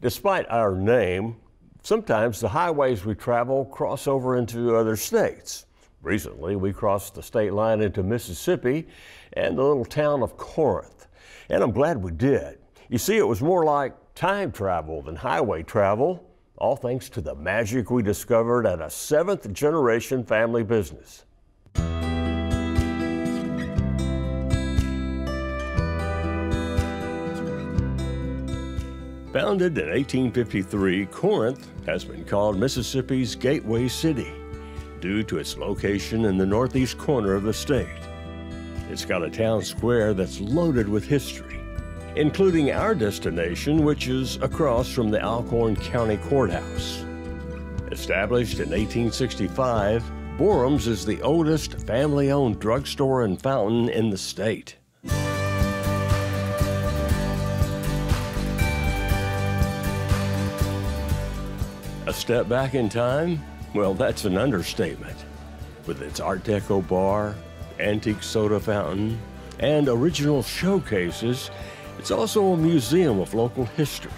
Despite our name, sometimes the highways we travel cross over into other states. Recently, we crossed the state line into Mississippi and the little town of Corinth. And I'm glad we did. You see, it was more like time travel than highway travel, all thanks to the magic we discovered at a seventh-generation family business. Founded in 1853, Corinth has been called Mississippi's Gateway City due to its location in the northeast corner of the state. It's got a town square that's loaded with history, including our destination, which is across from the Alcorn County Courthouse. Established in 1865, Borroums is the oldest family-owned drugstore and fountain in the state. A step back in time? Well, that's an understatement. With its Art Deco bar, antique soda fountain, and original showcases, it's also a museum of local history,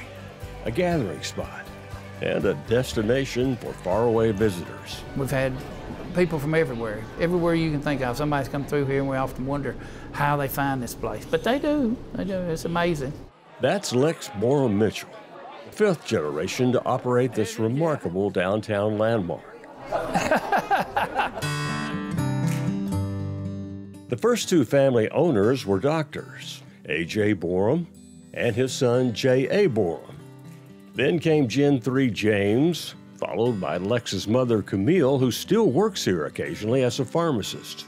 a gathering spot, and a destination for faraway visitors. We've had people from everywhere you can think of. Somebody's come through here, and we often wonder how they find this place. But they do. It's amazing. That's Lex Borroum Mitchell, the fifth generation to operate this remarkable downtown landmark. The first two family owners were doctors, A.J. Borroum and his son J.A. Borroum. Then came Gen 3 James, followed by Lex's mother Camille, who still works here occasionally as a pharmacist.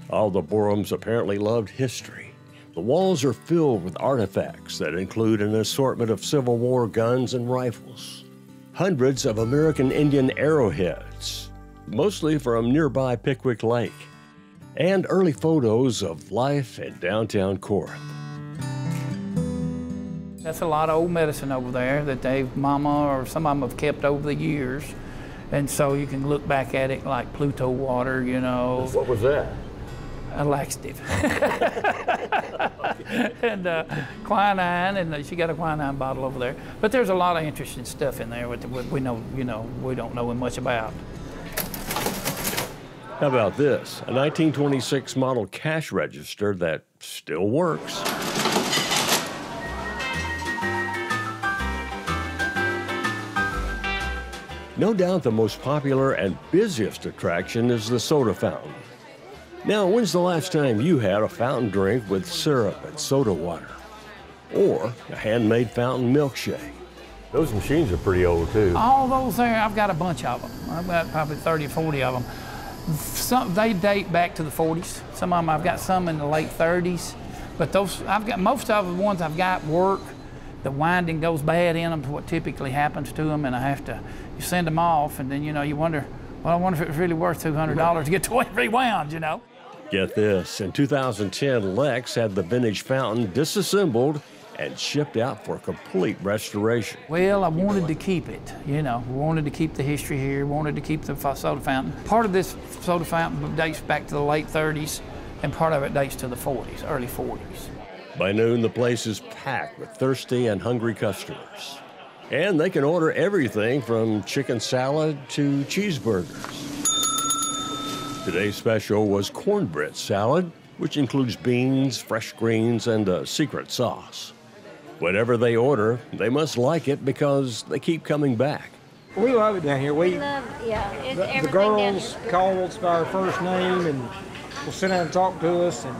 All the Borroums apparently loved history. The walls are filled with artifacts that include an assortment of Civil War guns and rifles, hundreds of American Indian arrowheads, mostly from nearby Pickwick Lake, and early photos of life in downtown Corinth. That's a lot of old medicine over there that Mama or some of them have kept over the years. And so you can look back at it like Pluto water, you know. What was that? A laxative. And quinine, and she got a quinine bottle over there. But there's a lot of interesting stuff in there what we know, we don't know much about. How about this? A 1926 model cash register that still works. No doubt the most popular and busiest attraction is the soda fountain. Now, when's the last time you had a fountain drink with syrup and soda water? Or a handmade fountain milkshake? Those machines are pretty old, too. All those there, I've got a bunch of them. I've got probably 30 or 40 of them. They date back to the 40s. Some of them, I've got some in the late 30s. But those, most of the ones I've got work. The winding goes bad in them, what typically happens to them, and you send them off, and then, you wonder, well, I wonder if it was really worth $200 to get the way rewound, Get this, in 2010, Lex had the vintage fountain disassembled and shipped out for complete restoration. Well, I wanted to keep it, We wanted to keep the history here, wanted to keep the soda fountain. Part of this soda fountain dates back to the late 30s, and part of it dates to the 40s, early 40s. By noon, the place is packed with thirsty and hungry customers. And they can order everything from chicken salad to cheeseburgers. Today's special was cornbread salad, which includes beans, fresh greens, and a secret sauce. Whatever they order, they must like it because they keep coming back. We love it down here. We love it, yeah. The girls call us by our first name and will sit down and talk to us, and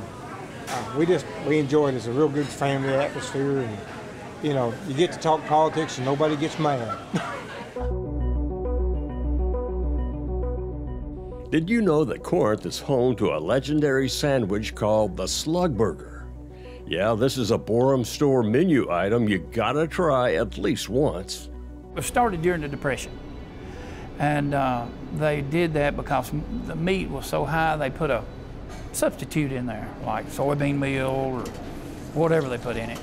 we enjoy it. It's a real good family atmosphere, and you get to talk politics and nobody gets mad. Did you know that Corinth is home to a legendary sandwich called the Slug Burger? Yeah, this is a Borroum store menu item you gotta try at least once. It started during the Depression, and they did that because the meat was so high. They put a substitute in there, like soybean meal or whatever they put in it,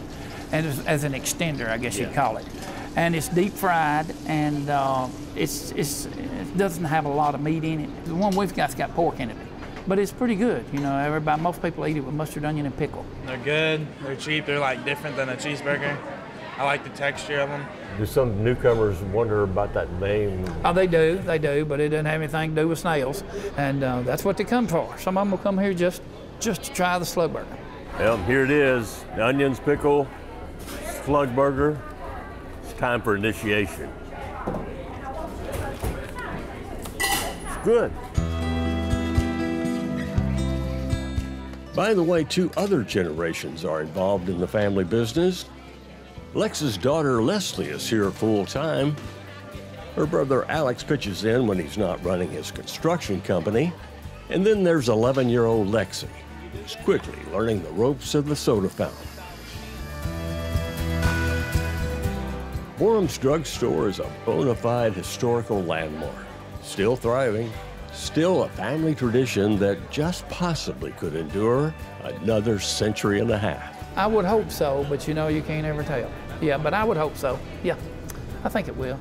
and as an extender, I guess you'd call it. And it's deep fried, and it doesn't have a lot of meat in it. The one we've got's got pork in it, but it's pretty good. Most people eat it with mustard, onion, and pickle. They're good. They're cheap. They're like different than a cheeseburger. I like the texture of them. Do some newcomers wonder about that name? Oh, they do, but it doesn't have anything to do with snails, and that's what they come for. Some of them will come here just to try the Slug Burger. Well, here it is, onions, pickle, Slug Burger. It's time for initiation. It's good. By the way, 2 other generations are involved in the family business. Lex's daughter Leslie is here full-time. Her brother Alex pitches in when he's not running his construction company. And then there's 11-year-old Lexi, who's quickly learning the ropes of the soda fountain. Borroum's drugstore is a bona fide historical landmark. Still thriving, still a family tradition that just possibly could endure another century and a half. I would hope so, but you know, you can't ever tell. Yeah, but I would hope so. Yeah, I think it will.